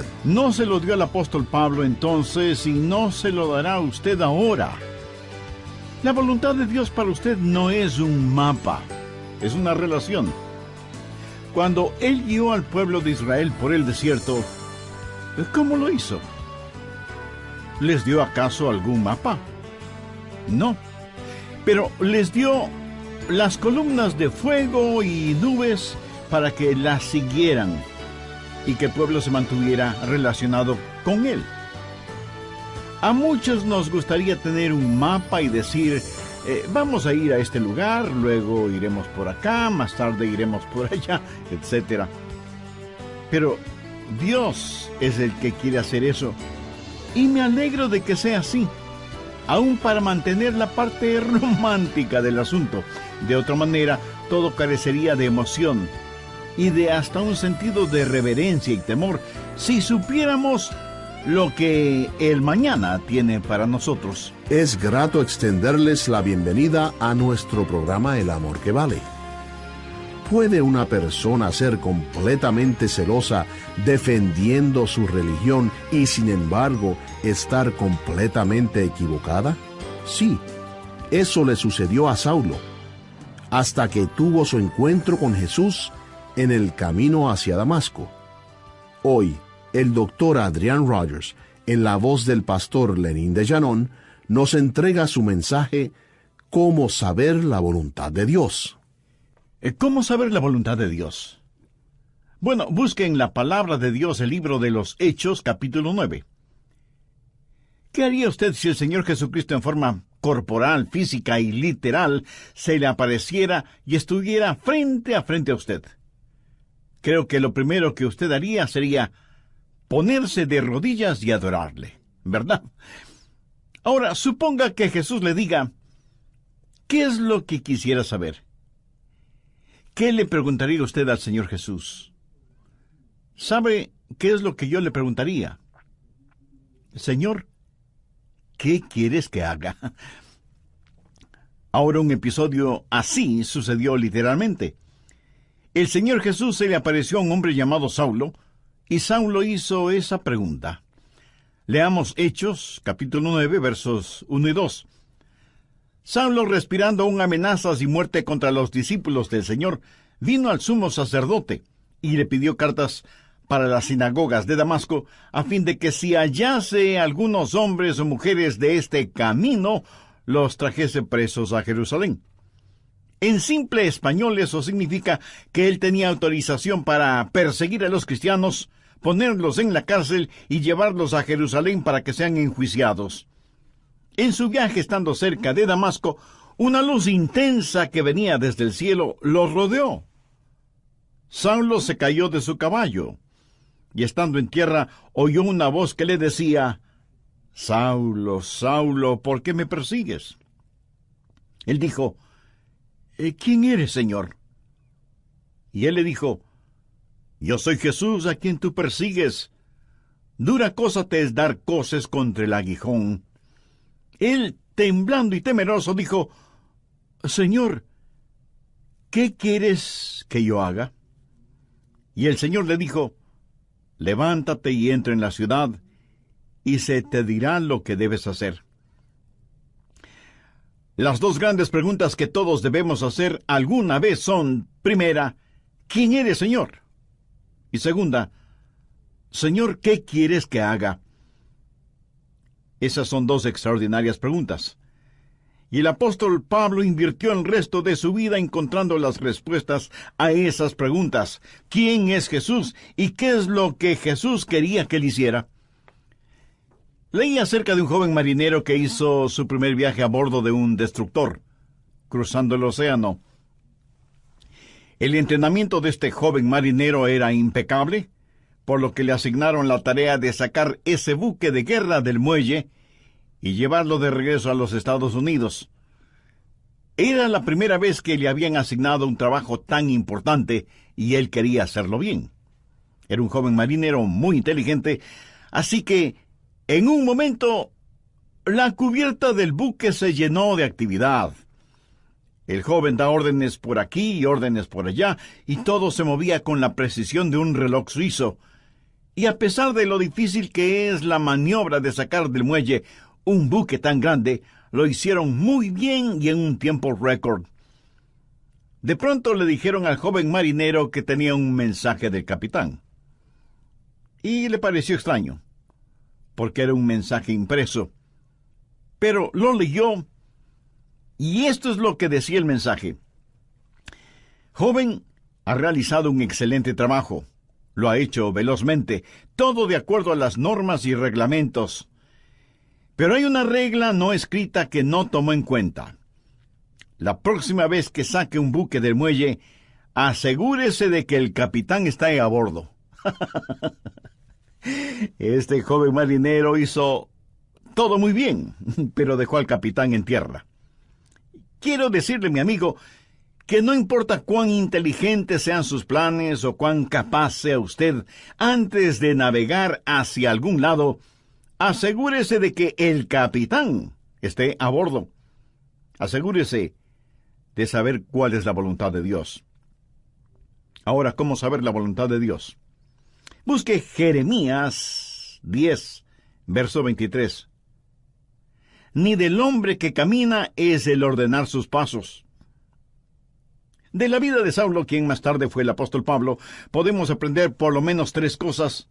voluntad. No se lo dio al apóstol Pablo entonces y no se lo dará a usted ahora. La voluntad de Dios para usted no es un mapa, es una relación. Cuando Él guió al pueblo de Israel por el desierto, ¿cómo lo hizo? ¿Les dio acaso algún mapa? No, pero les dio las columnas de fuego y nubes para que las siguieran y que el pueblo se mantuviera relacionado con Él. A muchos nos gustaría tener un mapa y decir, vamos a ir a este lugar, luego iremos por acá, más tarde iremos por allá, etc. Pero Dios es el que quiere hacer eso, y me alegro de que sea así, aún para mantener la parte romántica del asunto. De otra manera, todo carecería de emoción y de hasta un sentido de reverencia y temor si supiéramos lo que el mañana tiene para nosotros. Es grato extenderles la bienvenida a nuestro programa El Amor que Vale. ¿Puede una persona ser completamente celosa defendiendo su religión y sin embargo estar completamente equivocada? Sí, eso le sucedió a Saulo, hasta que tuvo su encuentro con Jesús en el camino hacia Damasco. Hoy, el doctor Adrian Rogers, en la voz del pastor Lenín de Llanón, nos entrega su mensaje ¿Cómo saber la voluntad de Dios? ¿Cómo saber la voluntad de Dios? Bueno, busque en la palabra de Dios el libro de los Hechos, capítulo 9. ¿Qué haría usted si el Señor Jesucristo en forma corporal, física y literal se le apareciera y estuviera frente a usted? Creo que lo primero que usted haría sería ponerse de rodillas y adorarle, ¿verdad? Ahora, suponga que Jesús le diga, ¿qué es lo que quisiera saber? ¿Qué le preguntaría usted al Señor Jesús? ¿Sabe qué es lo que yo le preguntaría? Señor, ¿qué quieres que haga? Ahora, un episodio así sucedió literalmente. El Señor Jesús se le apareció a un hombre llamado Saulo, y Saulo hizo esa pregunta. Leamos Hechos, capítulo 9, versos 1 y 2. Saulo, respirando aún amenazas y muerte contra los discípulos del Señor, vino al sumo sacerdote y le pidió cartas para las sinagogas de Damasco, a fin de que si hallase algunos hombres o mujeres de este camino, los trajese presos a Jerusalén. En simple español eso significa que él tenía autorización para perseguir a los cristianos, ponerlos en la cárcel y llevarlos a Jerusalén para que sean enjuiciados. En su viaje, estando cerca de Damasco, una luz intensa que venía desde el cielo los rodeó. Saulo se cayó de su caballo, y estando en tierra oyó una voz que le decía, «Saulo, Saulo, ¿por qué me persigues?» Él dijo, «¿Quién eres, Señor?» Y él le dijo, «Yo soy Jesús a quien tú persigues. Dura cosa te es dar coces contra el aguijón». Él, temblando y temeroso, dijo, «Señor, ¿qué quieres que yo haga?» Y el Señor le dijo, «Levántate y entra en la ciudad, y se te dirá lo que debes hacer». Las dos grandes preguntas que todos debemos hacer alguna vez son, primera, ¿quién eres, Señor? Y segunda, Señor, ¿qué quieres que haga? Esas son dos extraordinarias preguntas. Y el apóstol Pablo invirtió el resto de su vida encontrando las respuestas a esas preguntas. ¿Quién es Jesús? ¿Y qué es lo que Jesús quería que él hiciera? Leí acerca de un joven marinero que hizo su primer viaje a bordo de un destructor, cruzando el océano. El entrenamiento de este joven marinero era impecable, por lo que le asignaron la tarea de sacar ese buque de guerra del muelle y llevarlo de regreso a los Estados Unidos. Era la primera vez que le habían asignado un trabajo tan importante y él quería hacerlo bien. Era un joven marinero muy inteligente, así que en un momento la cubierta del buque se llenó de actividad. El joven da órdenes por aquí y órdenes por allá, y todo se movía con la precisión de un reloj suizo. Y a pesar de lo difícil que es la maniobra de sacar del muelle un buque tan grande, lo hicieron muy bien y en un tiempo récord. De pronto le dijeron al joven marinero que tenía un mensaje del capitán. Y le pareció extraño, porque era un mensaje impreso. Pero lo leyó, y esto es lo que decía el mensaje. Joven, ha realizado un excelente trabajo. Lo ha hecho velozmente, todo de acuerdo a las normas y reglamentos. Pero hay una regla no escrita que no tomó en cuenta. La próxima vez que saque un buque del muelle, asegúrese de que el capitán está a bordo. Este joven marinero hizo todo muy bien, pero dejó al capitán en tierra. Quiero decirle, mi amigo, que no importa cuán inteligentes sean sus planes o cuán capaz sea usted, antes de navegar hacia algún lado, asegúrese de que el capitán esté a bordo. Asegúrese de saber cuál es la voluntad de Dios. Ahora, ¿cómo saber la voluntad de Dios? Busque Jeremías 10, verso 23. Ni del hombre que camina es el ordenar sus pasos. De la vida de Saulo, quien más tarde fue el apóstol Pablo, podemos aprender por lo menos 3 cosas,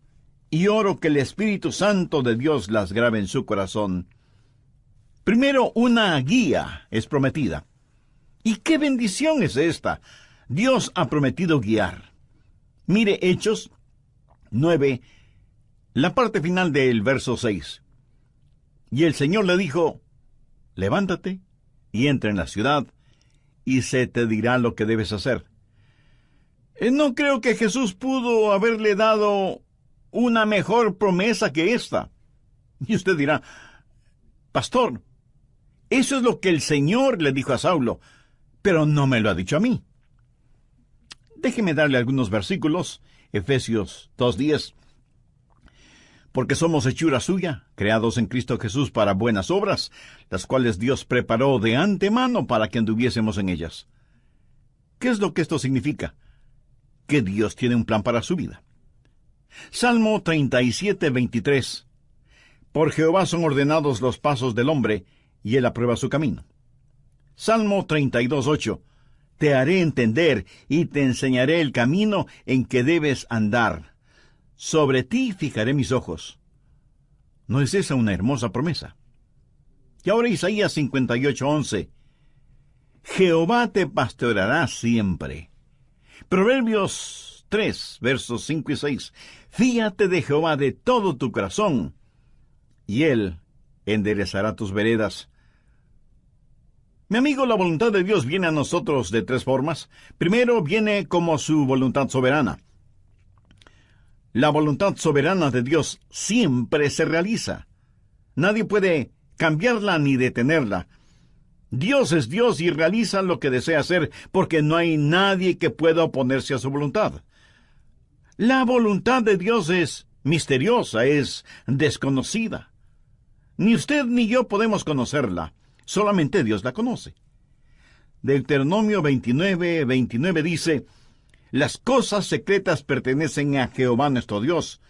y oro que el Espíritu Santo de Dios las grabe en su corazón. Primero, una guía es prometida. ¿Y qué bendición es esta? Dios ha prometido guiar. Mire Hechos 9, la parte final del verso 6. Y el Señor le dijo, levántate y entra en la ciudad, y se te dirá lo que debes hacer. No creo que Jesús pudo haberle dado una mejor promesa que esta. Y usted dirá, pastor, eso es lo que el Señor le dijo a Saulo, pero no me lo ha dicho a mí. Déjeme darle algunos versículos. Efesios 2:10. Porque somos hechura suya, creados en Cristo Jesús para buenas obras, las cuales Dios preparó de antemano para que anduviésemos en ellas. ¿Qué es lo que esto significa? Que Dios tiene un plan para su vida. Salmo 37:23. Por Jehová son ordenados los pasos del hombre, y él aprueba su camino. Salmo 32:8. Te haré entender y te enseñaré el camino en que debes andar. Sobre ti fijaré mis ojos. ¿No es esa una hermosa promesa? Y ahora Isaías 58:11. Jehová te pastoreará siempre. Proverbios 3, versos 5 y 6. Fíate de Jehová de todo tu corazón, y él enderezará tus veredas. Mi amigo, la voluntad de Dios viene a nosotros de 3 formas. Primero, viene como su voluntad soberana. La voluntad soberana de Dios siempre se realiza. Nadie puede cambiarla ni detenerla. Dios es Dios y realiza lo que desea hacer, porque no hay nadie que pueda oponerse a su voluntad. La voluntad de Dios es misteriosa, es desconocida. Ni usted ni yo podemos conocerla. Solamente Dios la conoce. Deuteronomio 29:29 dice, las cosas secretas pertenecen a Jehová nuestro Dios,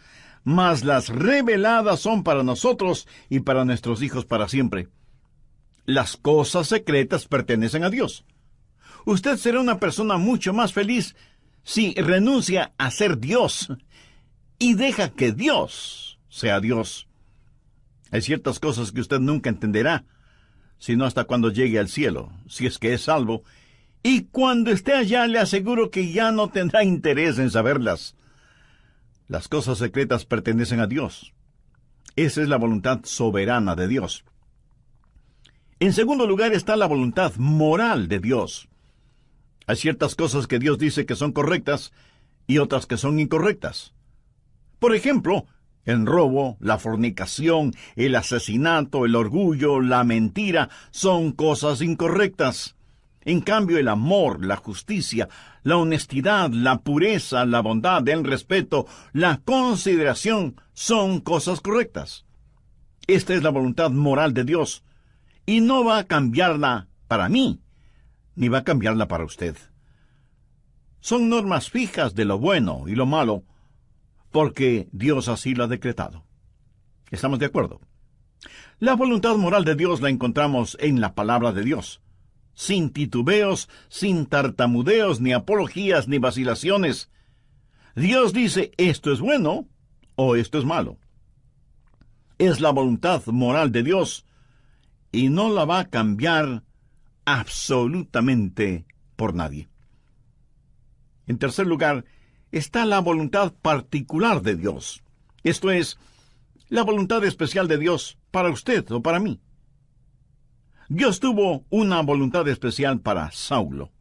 mas las reveladas son para nosotros y para nuestros hijos para siempre. Las cosas secretas pertenecen a Dios. Usted será una persona mucho más feliz si renuncia a ser Dios y deja que Dios sea Dios. Hay ciertas cosas que usted nunca entenderá, sino hasta cuando llegue al cielo, si es que es salvo, y cuando esté allá le aseguro que ya no tendrá interés en saberlas. Las cosas secretas pertenecen a Dios. Esa es la voluntad soberana de Dios. En segundo lugar está la voluntad moral de Dios. Hay ciertas cosas que Dios dice que son correctas y otras que son incorrectas. Por ejemplo, el robo, la fornicación, el asesinato, el orgullo, la mentira, son cosas incorrectas. En cambio, el amor, la justicia, la honestidad, la pureza, la bondad, el respeto, la consideración, son cosas correctas. Esta es la voluntad moral de Dios, y no va a cambiarla para mí, ni va a cambiarla para usted. Son normas fijas de lo bueno y lo malo, porque Dios así lo ha decretado. ¿Estamos de acuerdo? La voluntad moral de Dios la encontramos en la palabra de Dios, sin titubeos, sin tartamudeos, ni apologías, ni vacilaciones. Dios dice, esto es bueno o esto es malo. Es la voluntad moral de Dios y no la va a cambiar absolutamente por nadie. En tercer lugar, está la voluntad particular de Dios. Esto es, la voluntad especial de Dios para usted o para mí. Dios tuvo una voluntad especial para Saulo.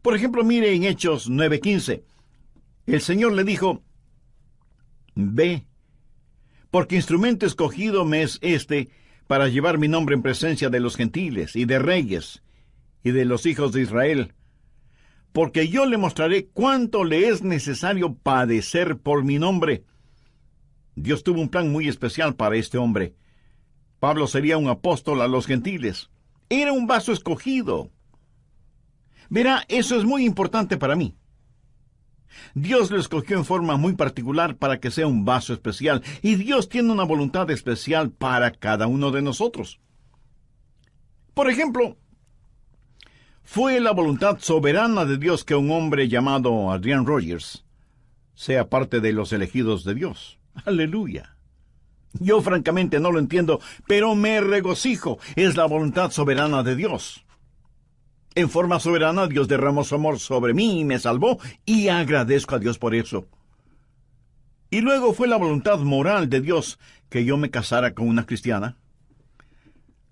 Por ejemplo, mire en Hechos 9:15. El Señor le dijo, ve, porque instrumento escogido me es este para llevar mi nombre en presencia de los gentiles y de reyes y de los hijos de Israel, porque yo le mostraré cuánto le es necesario padecer por mi nombre. Dios tuvo un plan muy especial para este hombre. Pablo sería un apóstol a los gentiles. Era un vaso escogido. Verá, eso es muy importante para mí. Dios lo escogió en forma muy particular para que sea un vaso especial, y Dios tiene una voluntad especial para cada uno de nosotros. Por ejemplo, fue la voluntad soberana de Dios que un hombre llamado Adrian Rogers sea parte de los elegidos de Dios. ¡Aleluya! Yo francamente no lo entiendo, pero me regocijo. Es la voluntad soberana de Dios. En forma soberana, Dios derramó su amor sobre mí y me salvó, y agradezco a Dios por eso. Y luego fue la voluntad moral de Dios que yo me casara con una cristiana.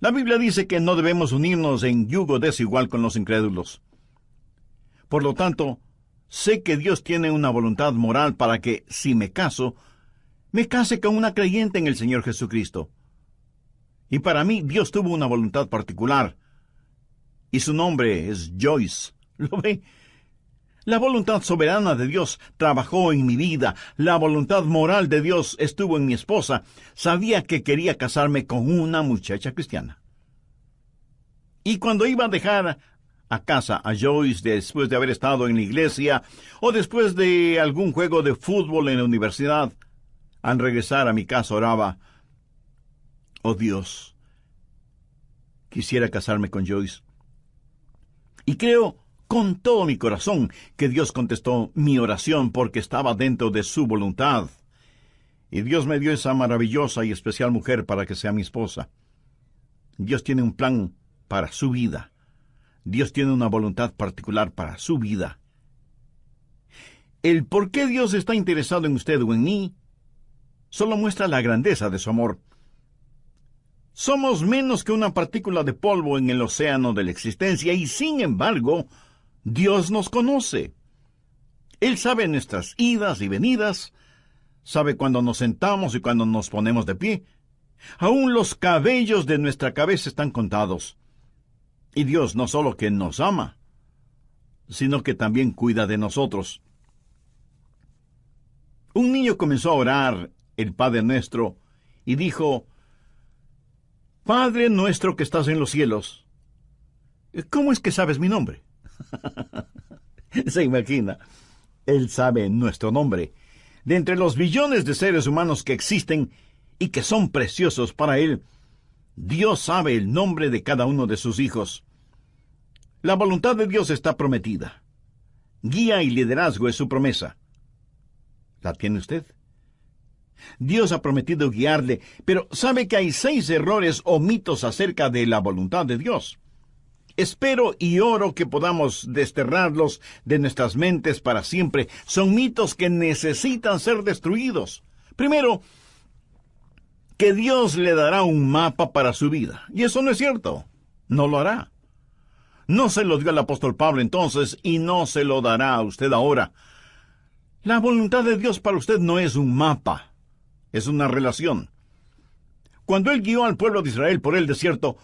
La Biblia dice que no debemos unirnos en yugo desigual con los incrédulos. Por lo tanto, sé que Dios tiene una voluntad moral para que, si me case con una creyente en el Señor Jesucristo. Y para mí, Dios tuvo una voluntad particular, y su nombre es Joyce. ¿Lo ve? La voluntad soberana de Dios trabajó en mi vida. La voluntad moral de Dios estuvo en mi esposa. Sabía que quería casarme con una muchacha cristiana. Y cuando iba a dejar a casa a Joyce después de haber estado en la iglesia o después de algún juego de fútbol en la universidad, al regresar a mi casa oraba, oh Dios, quisiera casarme con Joyce. Y creo con todo mi corazón que Dios contestó mi oración porque estaba dentro de su voluntad. Y Dios me dio esa maravillosa y especial mujer para que sea mi esposa. Dios tiene un plan para su vida. Dios tiene una voluntad particular para su vida. El por qué Dios está interesado en usted o en mí solo muestra la grandeza de su amor. Somos menos que una partícula de polvo en el océano de la existencia y, sin embargo, Dios nos conoce. Él sabe nuestras idas y venidas, sabe cuando nos sentamos y cuando nos ponemos de pie. Aún los cabellos de nuestra cabeza están contados. Y Dios no solo que nos ama, sino que también cuida de nosotros. Un niño comenzó a orar el Padre Nuestro y dijo, Padre nuestro que estás en los cielos. ¿Cómo es que sabes mi nombre? Se imagina. Él sabe nuestro nombre. De entre los billones de seres humanos que existen y que son preciosos para Él, Dios sabe el nombre de cada uno de sus hijos. La voluntad de Dios está prometida. Guía y liderazgo es su promesa. ¿La tiene usted? Dios ha prometido guiarle, pero sabe que hay 6 errores o mitos acerca de la voluntad de Dios. Espero y oro que podamos desterrarlos de nuestras mentes para siempre. Son mitos que necesitan ser destruidos. Primero, que Dios le dará un mapa para su vida. Y eso no es cierto. No lo hará. No se lo dio al apóstol Pablo entonces y no se lo dará a usted ahora. La voluntad de Dios para usted no es un mapa. Es una relación. Cuando Él guió al pueblo de Israel por el desierto,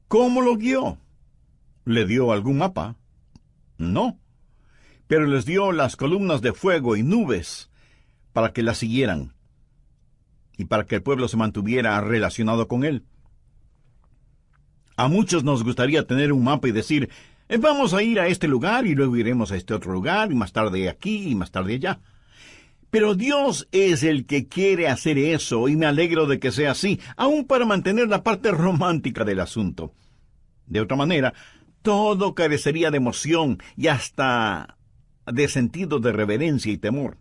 ¿cómo lo guió? ¿Le dio algún mapa? No. Pero les dio las columnas de fuego y nubes para que las siguieran y para que el pueblo se mantuviera relacionado con Él. A muchos nos gustaría tener un mapa y decir, vamos a ir a este lugar y luego iremos a este otro lugar y más tarde aquí y más tarde allá. Pero Dios es el que quiere hacer eso, y me alegro de que sea así, aun para mantener la parte romántica del asunto. De otra manera, todo carecería de emoción y hasta de sentido de reverencia y temor,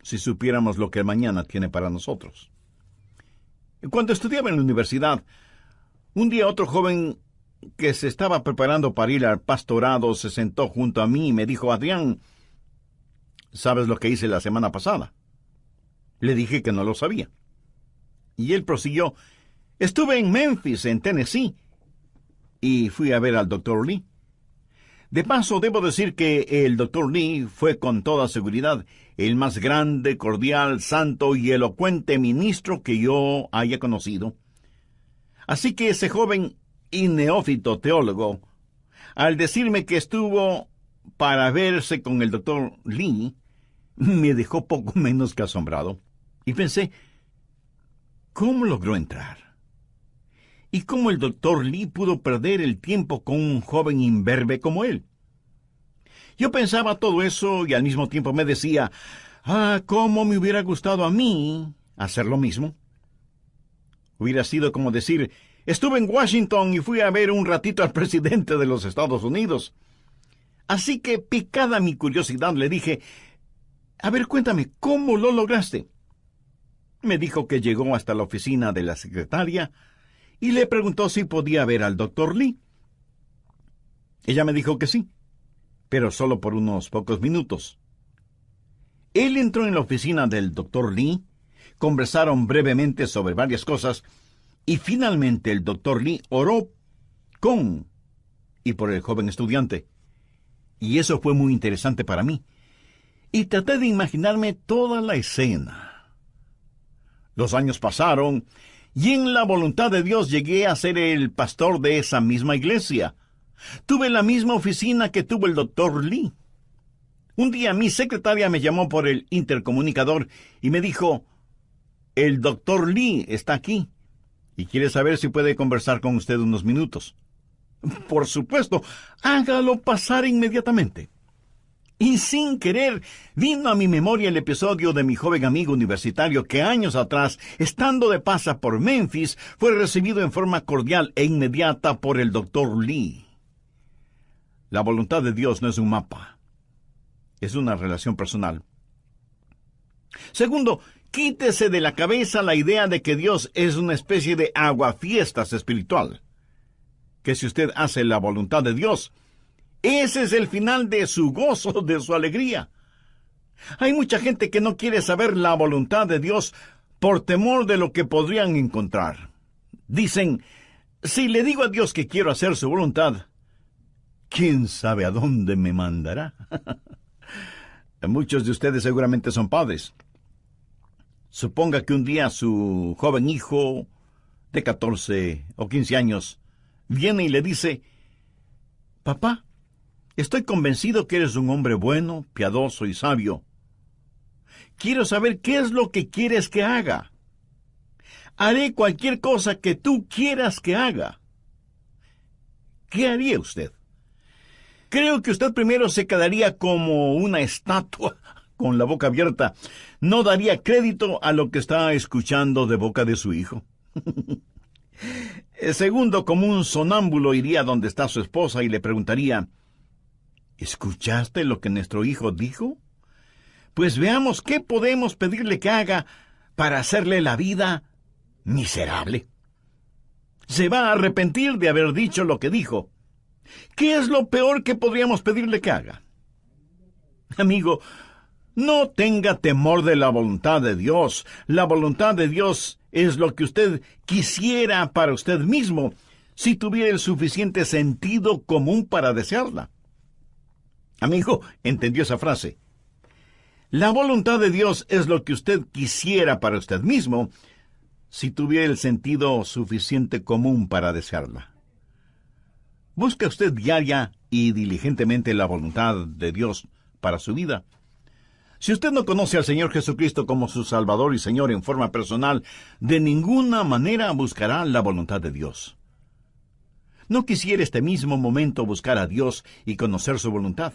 si supiéramos lo que el mañana tiene para nosotros. Cuando estudiaba en la universidad, un día otro joven que se estaba preparando para ir al pastorado se sentó junto a mí y me dijo: Adrián, ¿sabes lo que hice la semana pasada? Le dije que no lo sabía. Y él prosiguió: estuve en Memphis, en Tennessee, y fui a ver al Dr. Lee. De paso, debo decir que el Dr. Lee fue con toda seguridad el más grande, cordial, santo y elocuente ministro que yo haya conocido. Así que ese joven y neófito teólogo, al decirme que estuvo para verse con el Dr. Lee, me dejó poco menos que asombrado. Y pensé, ¿cómo logró entrar? ¿Y cómo el Dr. Lee pudo perder el tiempo con un joven imberbe como él? Yo pensaba todo eso y al mismo tiempo me decía, cómo me hubiera gustado a mí hacer lo mismo. Hubiera sido como decir, estuve en Washington y fui a ver un ratito al presidente de los Estados Unidos. Así que, picada mi curiosidad, le dije, a ver, cuéntame, ¿cómo lo lograste? Me dijo que llegó hasta la oficina de la secretaria y le preguntó si podía ver al Dr. Lee. Ella me dijo que sí, pero solo por unos pocos minutos. Él entró en la oficina del Dr. Lee, conversaron brevemente sobre varias cosas, y finalmente el Dr. Lee oró con y por el joven estudiante. Y eso fue muy interesante para mí. Y traté de imaginarme toda la escena. Los años pasaron, y en la voluntad de Dios llegué a ser el pastor de esa misma iglesia. Tuve la misma oficina que tuvo el Dr. Lee. Un día mi secretaria me llamó por el intercomunicador y me dijo, el Dr. Lee está aquí y quiere saber si puede conversar con usted unos minutos. Por supuesto, hágalo pasar inmediatamente. Y sin querer, vino a mi memoria el episodio de mi joven amigo universitario que años atrás, estando de paso por Memphis, fue recibido en forma cordial e inmediata por el Dr. Lee. La voluntad de Dios no es un mapa, es una relación personal. Segundo, quítese de la cabeza la idea de que Dios es una especie de aguafiestas espiritual. Que si usted hace la voluntad de Dios, ese es el final de su gozo, de su alegría. Hay mucha gente que no quiere saber la voluntad de Dios por temor de lo que podrían encontrar. Dicen, si le digo a Dios que quiero hacer su voluntad, ¿quién sabe a dónde me mandará? Muchos de ustedes seguramente son padres. Suponga que un día su joven hijo de 14 o 15 años viene y le dice, papá, estoy convencido que eres un hombre bueno, piadoso y sabio. Quiero saber qué es lo que quieres que haga. Haré cualquier cosa que tú quieras que haga. ¿Qué haría usted? Creo que usted primero se quedaría como una estatua con la boca abierta. No daría crédito a lo que está escuchando de boca de su hijo. Segundo, como un sonámbulo iría donde está su esposa y le preguntaría, ¿escuchaste lo que nuestro hijo dijo? Pues veamos qué podemos pedirle que haga para hacerle la vida miserable. Se va a arrepentir de haber dicho lo que dijo. ¿Qué es lo peor que podríamos pedirle que haga? Amigo, no tenga temor de la voluntad de Dios. La voluntad de Dios es lo que usted quisiera para usted mismo, si tuviera el suficiente sentido común para desearla. Amigo, ¿entendió esa frase? La voluntad de Dios es lo que usted quisiera para usted mismo, si tuviera el sentido suficiente común para desearla. ¿Busca usted diaria y diligentemente la voluntad de Dios para su vida? Si usted no conoce al Señor Jesucristo como su Salvador y Señor en forma personal, de ninguna manera buscará la voluntad de Dios. ¿No quisiera este mismo momento buscar a Dios y conocer su voluntad?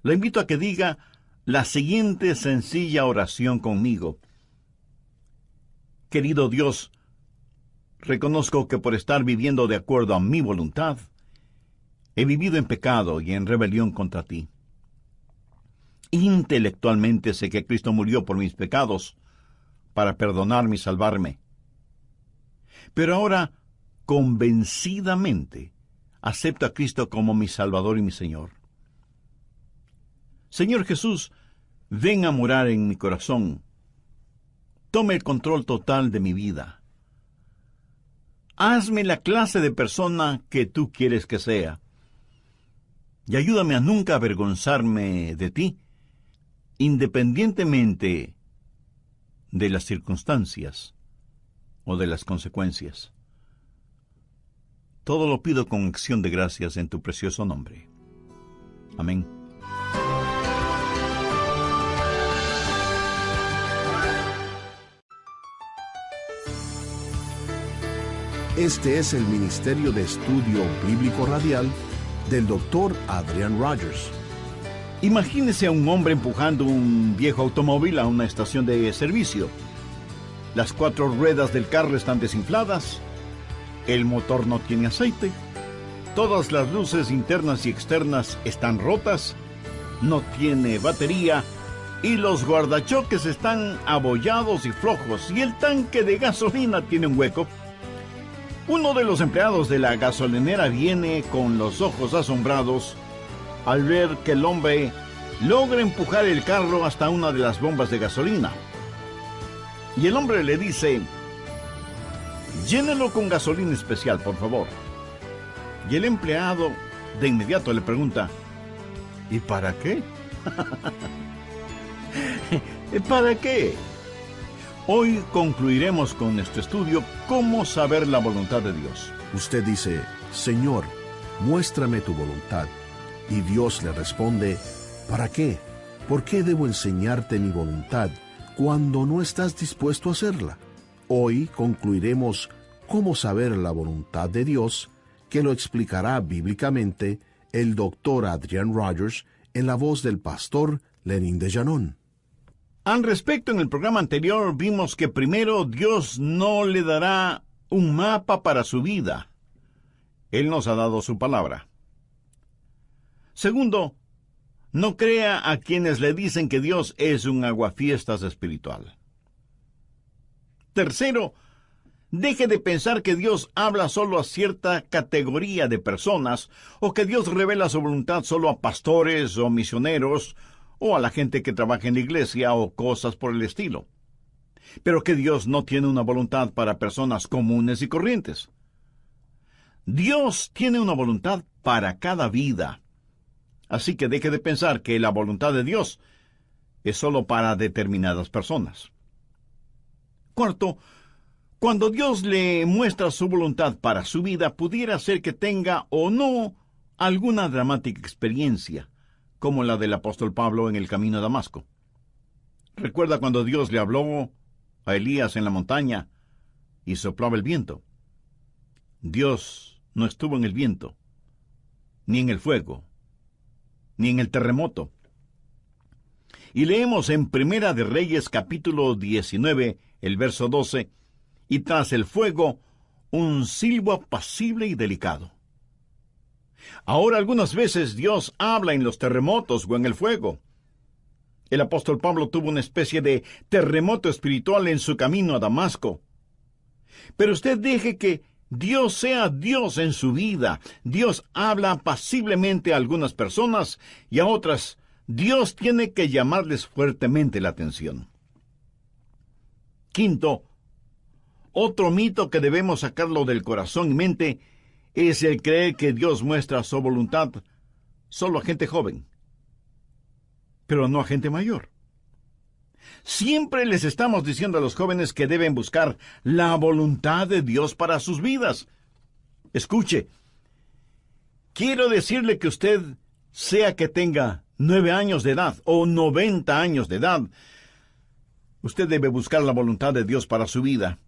Le invito a que diga, la siguiente sencilla oración conmigo. Querido Dios, reconozco que por estar viviendo de acuerdo a mi voluntad, he vivido en pecado y en rebelión contra ti. Intelectualmente sé que Cristo murió por mis pecados, para perdonarme y salvarme. Pero ahora, convencidamente, acepto a Cristo como mi Salvador y mi Señor. Señor Jesús, ven a morar en mi corazón. Tome el control total de mi vida. Hazme la clase de persona que tú quieres que sea. Y ayúdame a nunca avergonzarme de ti, independientemente de las circunstancias o de las consecuencias. Todo lo pido con acción de gracias en tu precioso nombre. Amén. Este es el Ministerio de Estudio Bíblico Radial del Dr. Adrian Rogers. Imagínese a un hombre empujando un viejo automóvil a una estación de servicio. Las 4 ruedas del carro están desinfladas, el motor no tiene aceite, todas las luces internas y externas están rotas, no tiene batería y los guardachoques están abollados y flojos y el tanque de gasolina tiene un hueco. Uno de los empleados de la gasolinera viene con los ojos asombrados al ver que el hombre logra empujar el carro hasta una de las bombas de gasolina. Y el hombre le dice: llénelo con gasolina especial, por favor. Y el empleado de inmediato le pregunta: ¿y para qué? ¿Para qué? Hoy concluiremos con nuestro estudio cómo saber la voluntad de Dios. Usted dice: Señor, muéstrame tu voluntad. Y Dios le responde: ¿para qué? ¿Por qué debo enseñarte mi voluntad cuando no estás dispuesto a hacerla? Hoy concluiremos cómo saber la voluntad de Dios, que lo explicará bíblicamente el Dr. Adrian Rogers en la voz del pastor Lenín de Llanón. Al respecto, en el programa anterior vimos que primero Dios no le dará un mapa para su vida. Él nos ha dado su palabra. Segundo, no crea a quienes le dicen que Dios es un aguafiestas espiritual. Tercero, deje de pensar que Dios habla solo a cierta categoría de personas o que Dios revela su voluntad solo a pastores o misioneros o a la gente que trabaja en la iglesia o cosas por el estilo. Pero que Dios no tiene una voluntad para personas comunes y corrientes. Dios tiene una voluntad para cada vida. Así que deje de pensar que la voluntad de Dios es solo para determinadas personas. Cuarto, cuando Dios le muestra su voluntad para su vida, pudiera ser que tenga o no alguna dramática experiencia, como la del apóstol Pablo en el camino a Damasco. ¿Recuerda cuando Dios le habló a Elías en la montaña y soplaba el viento? Dios no estuvo en el viento, ni en el fuego, ni en el terremoto. Y leemos en Primera de Reyes capítulo 19, el verso 12, y tras el fuego, un silbo apacible y delicado. Ahora algunas veces Dios habla en los terremotos o en el fuego. El apóstol Pablo tuvo una especie de terremoto espiritual en su camino a Damasco. Pero usted deje que Dios sea Dios en su vida. Dios habla apaciblemente a algunas personas y a otras Dios tiene que llamarles fuertemente la atención. Quinto, otro mito que debemos sacarlo del corazón y mente es el creer que Dios muestra su voluntad solo a gente joven, pero no a gente mayor. Siempre les estamos diciendo a los jóvenes que deben buscar la voluntad de Dios para sus vidas. Escuche, quiero decirle que usted, sea que tenga 9 años de edad o 90 años de edad, usted debe buscar la voluntad de Dios para su vida.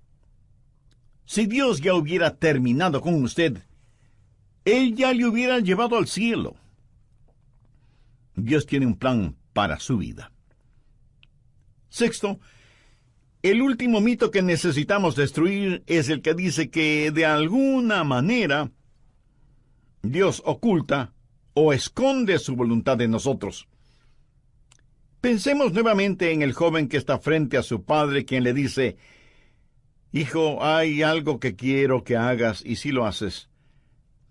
Si Dios ya hubiera terminado con usted, Él ya le hubiera llevado al cielo. Dios tiene un plan para su vida. Sexto, el último mito que necesitamos destruir es el que dice que de alguna manera Dios oculta o esconde su voluntad de nosotros. Pensemos nuevamente en el joven que está frente a su padre, quien le dice: «Hijo, hay algo que quiero que hagas, y si lo haces,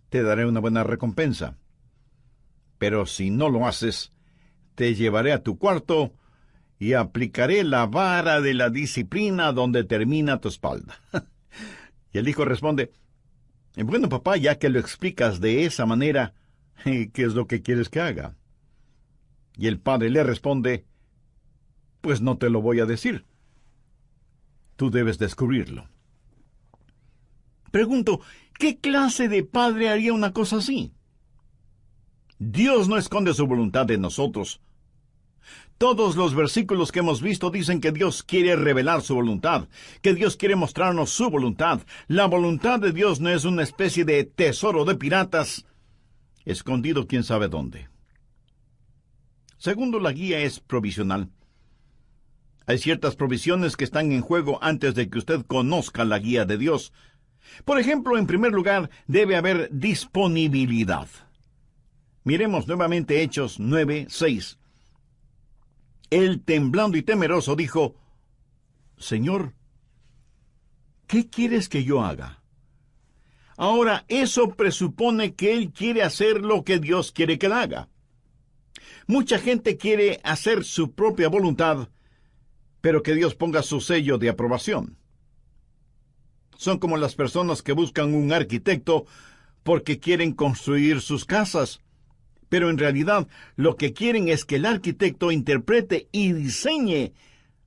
te daré una buena recompensa. Pero si no lo haces, te llevaré a tu cuarto y aplicaré la vara de la disciplina donde termina tu espalda». Y el hijo responde: «Bueno, papá, ya que lo explicas de esa manera, ¿qué es lo que quieres que haga?». Y el padre le responde: «Pues no te lo voy a decir. Tú debes descubrirlo». Pregunto, ¿qué clase de padre haría una cosa así? Dios no esconde su voluntad de nosotros. Todos los versículos que hemos visto dicen que Dios quiere revelar su voluntad, que Dios quiere mostrarnos su voluntad. La voluntad de Dios no es una especie de tesoro de piratas, escondido quién sabe dónde. Segundo, la guía es provisional. Hay ciertas provisiones que están en juego antes de que usted conozca la guía de Dios. Por ejemplo, en primer lugar, debe haber disponibilidad. Miremos nuevamente Hechos 9:6. Él, temblando y temeroso, dijo: «Señor, ¿qué quieres que yo haga?». Ahora, eso presupone que él quiere hacer lo que Dios quiere que él haga. Mucha gente quiere hacer su propia voluntad, pero que Dios ponga su sello de aprobación. Son como las personas que buscan un arquitecto porque quieren construir sus casas, pero en realidad lo que quieren es que el arquitecto interprete y diseñe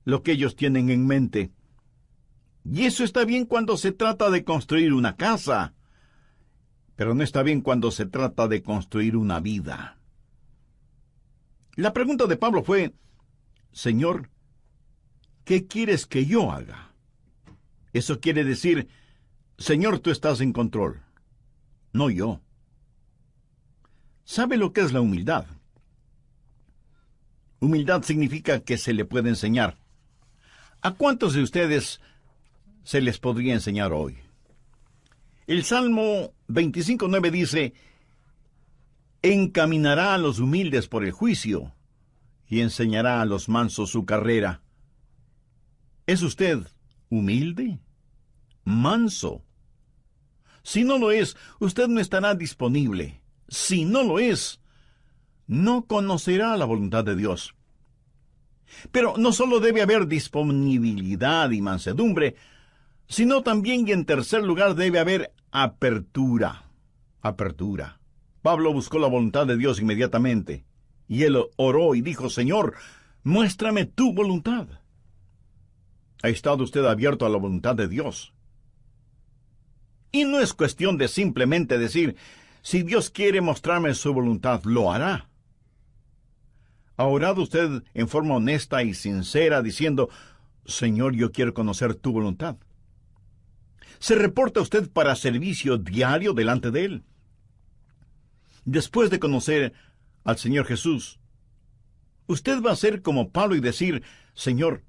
lo que ellos tienen en mente. Y eso está bien cuando se trata de construir una casa, pero no está bien cuando se trata de construir una vida. La pregunta de Pablo fue: «Señor, ¿qué quieres que yo haga?». Eso quiere decir: «Señor, tú estás en control, no yo». ¿Sabe lo que es la humildad? Humildad significa que se le puede enseñar. ¿A cuántos de ustedes se les podría enseñar hoy? El Salmo 25:9 dice: «Encaminará a los humildes por el juicio, y enseñará a los mansos su carrera». ¿Es usted humilde? ¿Manso? Si no lo es, usted no estará disponible. Si no lo es, no conocerá la voluntad de Dios. Pero no solo debe haber disponibilidad y mansedumbre, sino también, y en tercer lugar, debe haber apertura. Apertura. Pablo buscó la voluntad de Dios inmediatamente, y él oró y dijo: «Señor, muéstrame tu voluntad». ¿Ha estado usted abierto a la voluntad de Dios? Y no es cuestión de simplemente decir: «Si Dios quiere mostrarme su voluntad, lo hará». ¿Ha orado usted en forma honesta y sincera diciendo: «Señor, yo quiero conocer tu voluntad»? ¿Se reporta usted para servicio diario delante de Él? Después de conocer al Señor Jesús, usted va a ser como Pablo y decir: «Señor,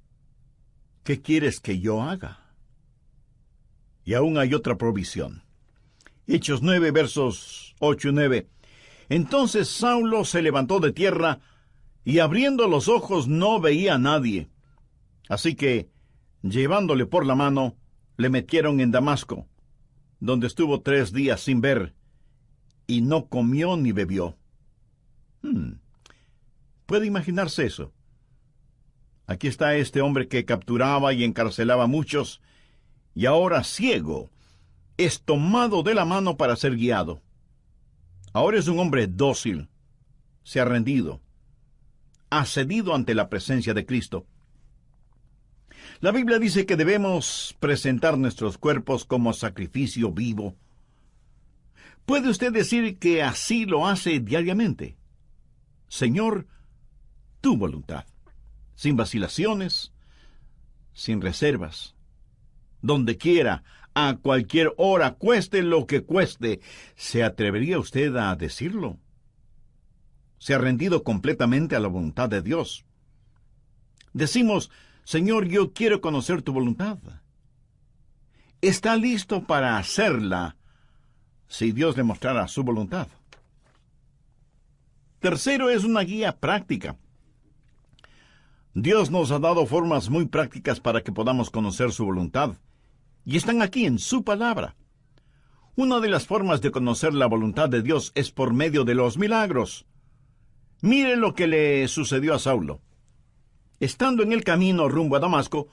¿qué quieres que yo haga?». Y aún hay otra provisión. Hechos 9, versos 8 y 9. Entonces Saulo se levantó de tierra, y abriendo los ojos no veía a nadie. Así que, llevándole por la mano, le metieron en Damasco, donde estuvo 3 días sin ver, y no comió ni bebió. ¿Puede imaginarse eso? Aquí está este hombre que capturaba y encarcelaba a muchos, y ahora ciego, es tomado de la mano para ser guiado. Ahora es un hombre dócil, se ha rendido, ha cedido ante la presencia de Cristo. La Biblia dice que debemos presentar nuestros cuerpos como sacrificio vivo. ¿Puede usted decir que así lo hace diariamente? Señor, tu voluntad, sin vacilaciones, sin reservas, donde quiera, a cualquier hora, cueste lo que cueste. ¿Se atrevería usted a decirlo? se ha rendido completamente a la voluntad de Dios. Decimos, Señor, yo quiero conocer tu voluntad. Está listo para hacerla si Dios le mostrara su voluntad. Tercero, es una guía práctica. Dios nos ha dado formas muy prácticas para que podamos conocer su voluntad, y están aquí en su palabra. Una de las formas de conocer la voluntad de Dios es por medio de los milagros. Mire lo que le sucedió a Saulo. Estando en el camino rumbo a Damasco,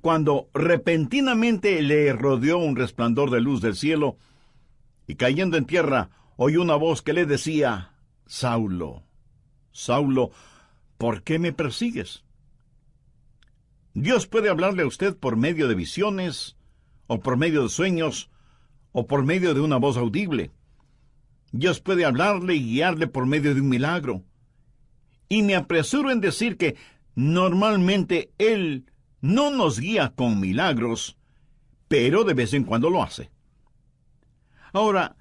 cuando repentinamente le rodeó un resplandor de luz del cielo, y cayendo en tierra, oyó una voz que le decía, Saulo, Saulo, ¿por qué me persigues? Dios puede hablarle a usted por medio de visiones, o por medio de sueños, o por medio de una voz audible. Dios puede hablarle y guiarle por medio de un milagro. Y me apresuro en decir que normalmente Él no nos guía con milagros, pero de vez en cuando lo hace. Ahora,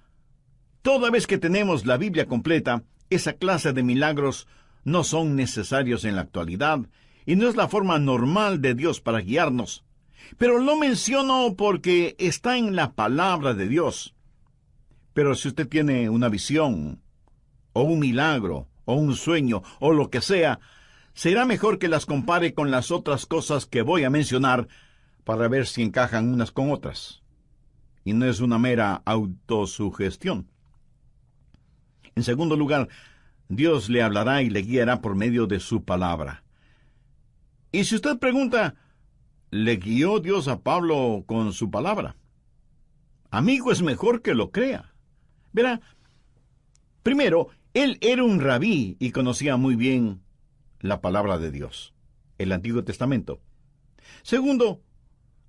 toda vez que tenemos la Biblia completa, esa clase de milagros no son necesarios en la actualidad, y no es la forma normal de Dios para guiarnos. Pero lo menciono porque está en la palabra de Dios. Pero si usted tiene una visión, o un milagro, o un sueño, o lo que sea, será mejor que las compare con las otras cosas que voy a mencionar para ver si encajan unas con otras. Y no es una mera autosugestión. En segundo lugar, Dios le hablará y le guiará por medio de su palabra. Y si usted pregunta, ¿le guió Dios a Pablo con su palabra? Amigo, es mejor que lo crea. Verá, primero, él era un rabí y conocía muy bien la palabra de Dios, el Antiguo Testamento. Segundo,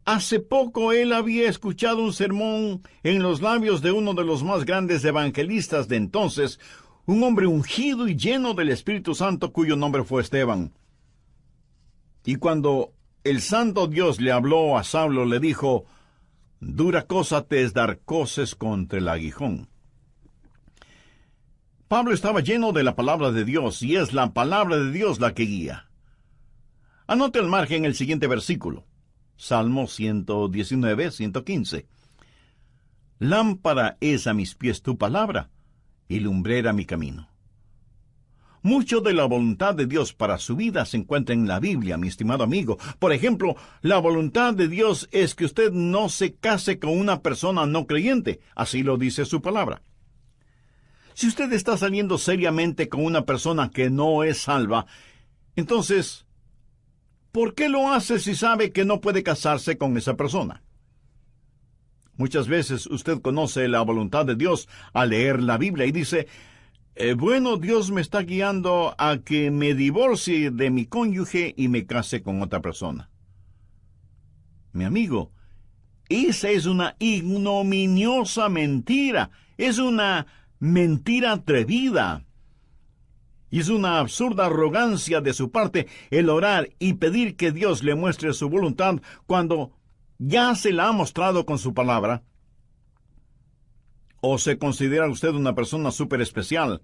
hace poco él había escuchado un sermón en los labios de uno de los más grandes evangelistas de entonces, un hombre ungido y lleno del Espíritu Santo cuyo nombre fue Esteban. Y cuando el Santo Dios le habló a Saulo, le dijo, dura cosa te es dar coces contra el aguijón. Pablo estaba lleno de la palabra de Dios, y es la palabra de Dios la que guía. Anote al margen el siguiente versículo, Salmo 119, 115. Lámpara es a mis pies tu palabra, y lumbrera mi camino. Mucho de la voluntad de Dios para su vida se encuentra en la Biblia, mi estimado amigo. Por ejemplo, la voluntad de Dios es que usted no se case con una persona no creyente. Así lo dice su palabra. Si usted está saliendo seriamente con una persona que no es salva, entonces, ¿por qué lo hace si sabe que no puede casarse con esa persona? Muchas veces usted conoce la voluntad de Dios al leer la Biblia y dice, bueno, Dios me está guiando a que me divorcie de mi cónyuge y me case con otra persona. Mi amigo, esa es una ignominiosa mentira. Es una mentira atrevida. Y es una absurda arrogancia de su parte el orar y pedir que Dios le muestre su voluntad cuando ya se la ha mostrado con su palabra. ¿O se considera usted una persona súper especial,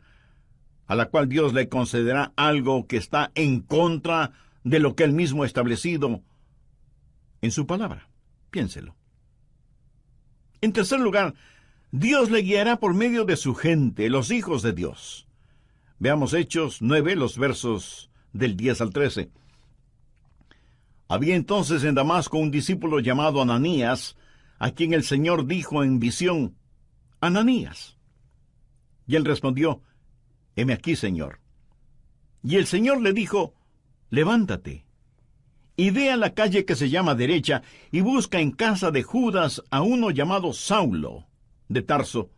a la cual Dios le concederá algo que está en contra de lo que Él mismo ha establecido en su palabra? Piénselo. En tercer lugar, Dios le guiará por medio de su gente, los hijos de Dios. Veamos Hechos 9, los versos del 10 al 13. Había entonces en Damasco un discípulo llamado Ananías, a quien el Señor dijo en visión, Ananías. Y él respondió, heme aquí, Señor. Y el Señor le dijo, levántate, y ve a la calle que se llama Derecha, y busca en casa de Judas a uno llamado Saulo, de Tarso,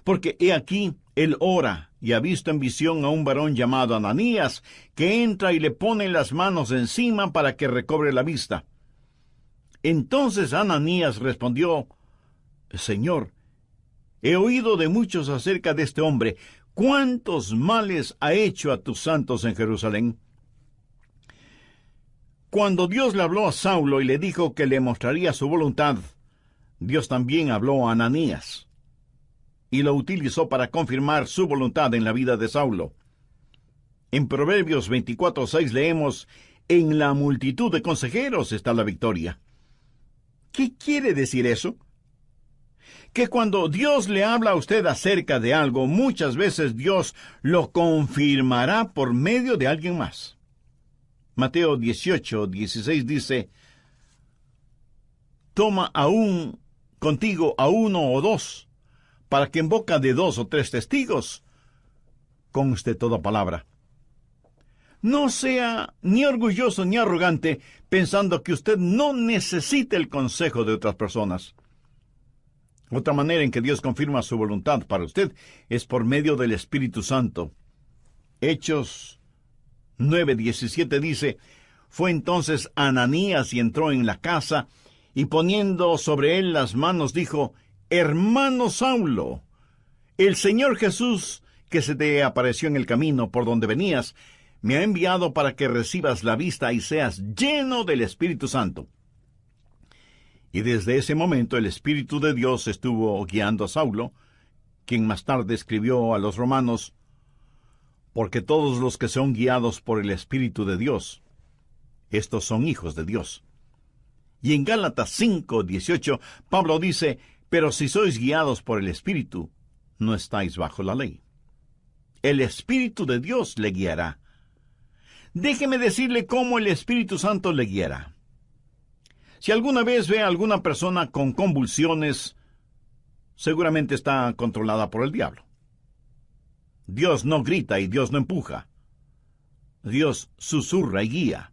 porque he aquí, él ora, y ha visto en visión a un varón llamado Ananías, que entra y le pone las manos encima para que recobre la vista. Entonces Ananías respondió, Señor, he oído de muchos acerca de este hombre. ¿Cuántos males ha hecho a tus santos en Jerusalén? Cuando Dios le habló a Saulo y le dijo que le mostraría su voluntad, Dios también habló a Ananías y lo utilizó para confirmar su voluntad en la vida de Saulo. En Proverbios 24:6 leemos, en la multitud de consejeros está la victoria. ¿Qué quiere decir eso? Que cuando Dios le habla a usted acerca de algo, muchas veces Dios lo confirmará por medio de alguien más. Mateo 18:16 dice, toma aún contigo a uno o dos, para que en boca de 2 o 3 testigos conste toda palabra. No sea ni orgulloso ni arrogante pensando que usted no necesita el consejo de otras personas. Otra manera en que Dios confirma su voluntad para usted es por medio del Espíritu Santo. Hechos 9:17 dice, fue entonces Ananías y entró en la casa, y poniendo sobre él las manos dijo, hermano Saulo, el Señor Jesús, que se te apareció en el camino por donde venías, me ha enviado para que recibas la vista y seas lleno del Espíritu Santo. Y desde ese momento el Espíritu de Dios estuvo guiando a Saulo, quien más tarde escribió a los romanos, porque todos los que son guiados por el Espíritu de Dios, estos son hijos de Dios. Y en Gálatas 5:18, Pablo dice, pero si sois guiados por el Espíritu, no estáis bajo la ley. El Espíritu de Dios le guiará. Déjeme decirle cómo el Espíritu Santo le guiará. Si alguna vez ve a alguna persona con convulsiones, seguramente está controlada por el diablo. Dios no grita y Dios no empuja. Dios susurra y guía.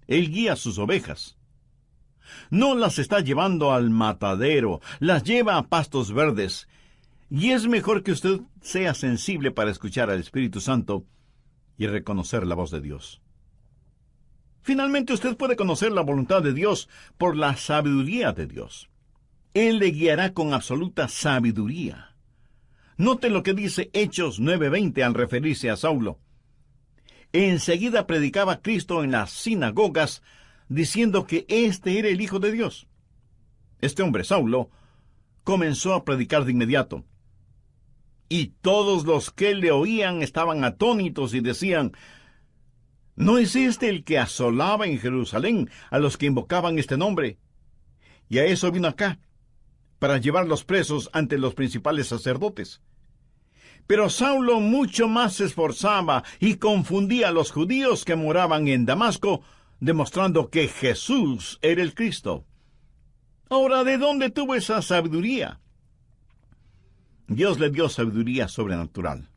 Él guía a sus ovejas. No las está llevando al matadero, las lleva a pastos verdes. Y es mejor que usted sea sensible para escuchar al Espíritu Santo y reconocer la voz de Dios. Finalmente usted puede conocer la voluntad de Dios por la sabiduría de Dios. Él le guiará con absoluta sabiduría. Note lo que dice Hechos 9:20 al referirse a Saulo. Enseguida predicaba Cristo en las sinagogas, diciendo que éste era el Hijo de Dios. Este hombre, Saulo, comenzó a predicar de inmediato. Y todos los que le oían estaban atónitos y decían, ¿no es este el que asolaba en Jerusalén a los que invocaban este nombre? Y a eso vino acá, para llevarlos presos ante los principales sacerdotes. Pero Saulo mucho más se esforzaba y confundía a los judíos que moraban en Damasco, demostrando que Jesús era el Cristo. Ahora, ¿de dónde tuvo esa sabiduría? Dios le dio sabiduría sobrenatural.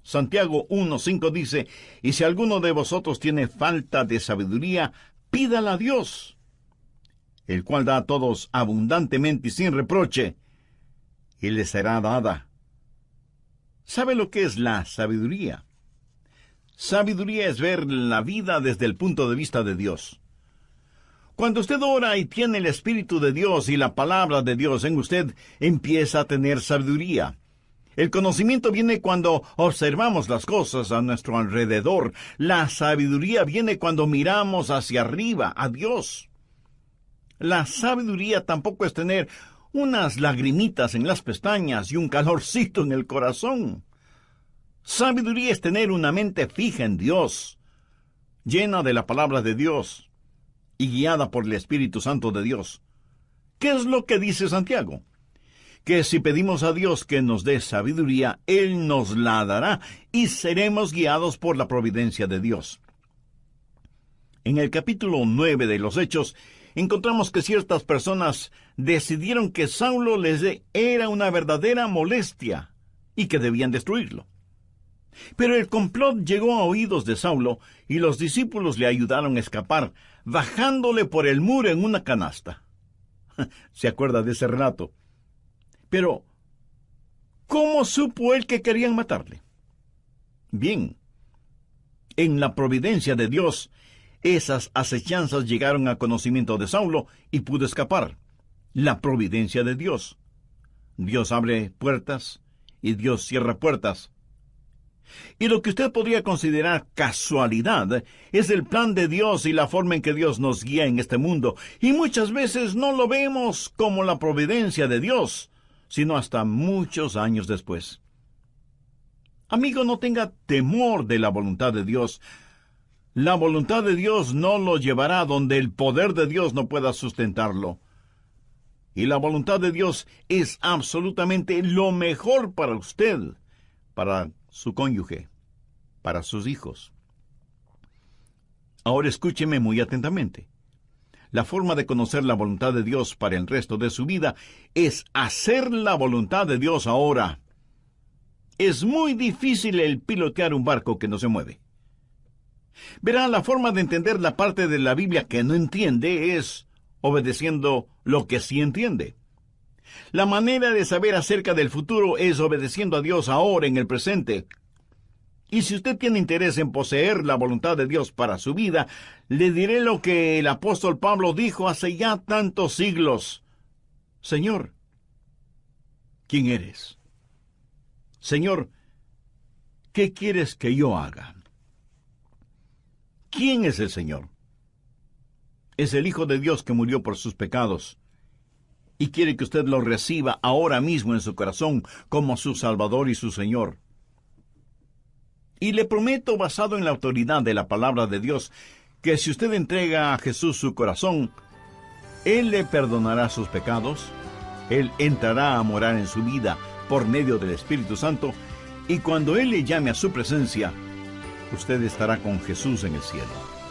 Santiago 1:5 dice, y si alguno de vosotros tiene falta de sabiduría, pídala a Dios, el cual da a todos abundantemente y sin reproche, y le será dada. ¿Sabe lo que es la sabiduría? Sabiduría es ver la vida desde el punto de vista de Dios. Cuando usted ora y tiene el Espíritu de Dios y la palabra de Dios en usted, empieza a tener sabiduría. El conocimiento viene cuando observamos las cosas a nuestro alrededor. La sabiduría viene cuando miramos hacia arriba, a Dios. La sabiduría tampoco es tener unas lagrimitas en las pestañas y un calorcito en el corazón. Sabiduría es tener una mente fija en Dios, llena de la palabra de Dios y guiada por el Espíritu Santo de Dios. ¿Qué es lo que dice Santiago? Que si pedimos a Dios que nos dé sabiduría, Él nos la dará y seremos guiados por la providencia de Dios. En el capítulo 9 de los Hechos, encontramos que ciertas personas decidieron que Saulo era una verdadera molestia y que debían destruirlo. Pero el complot llegó a oídos de Saulo y los discípulos le ayudaron a escapar, bajándole por el muro en una canasta. ¿Se acuerda de ese relato? Pero, ¿cómo supo él que querían matarle? Bien, en la providencia de Dios, esas acechanzas llegaron a conocimiento de Saulo y pudo escapar. La providencia de Dios. Dios abre puertas y Dios cierra puertas. Y lo que usted podría considerar casualidad es el plan de Dios y la forma en que Dios nos guía en este mundo. Y muchas veces no lo vemos como la providencia de Dios, sino hasta muchos años después. Amigo, no tenga temor de la voluntad de Dios. La voluntad de Dios no lo llevará donde el poder de Dios no pueda sustentarlo. Y la voluntad de Dios es absolutamente lo mejor para usted, para su cónyuge, para sus hijos. Ahora escúcheme muy atentamente. La forma de conocer la voluntad de Dios para el resto de su vida es hacer la voluntad de Dios ahora. Es muy difícil el pilotear un barco que no se mueve. Verá, la forma de entender la parte de la Biblia que no entiende es obedeciendo lo que sí entiende. La manera de saber acerca del futuro es obedeciendo a Dios ahora en el presente. Y si usted tiene interés en poseer la voluntad de Dios para su vida, le diré lo que el apóstol Pablo dijo hace ya tantos siglos. Señor, ¿quién eres? Señor, ¿qué quieres que yo haga? ¿Quién es el Señor? Es el Hijo de Dios que murió por sus pecados y quiere que usted lo reciba ahora mismo en su corazón como su Salvador y su Señor. Y le prometo, basado en la autoridad de la palabra de Dios, que si usted entrega a Jesús su corazón, Él le perdonará sus pecados, Él entrará a morar en su vida por medio del Espíritu Santo, y cuando Él le llame a su presencia, usted estará con Jesús en el cielo.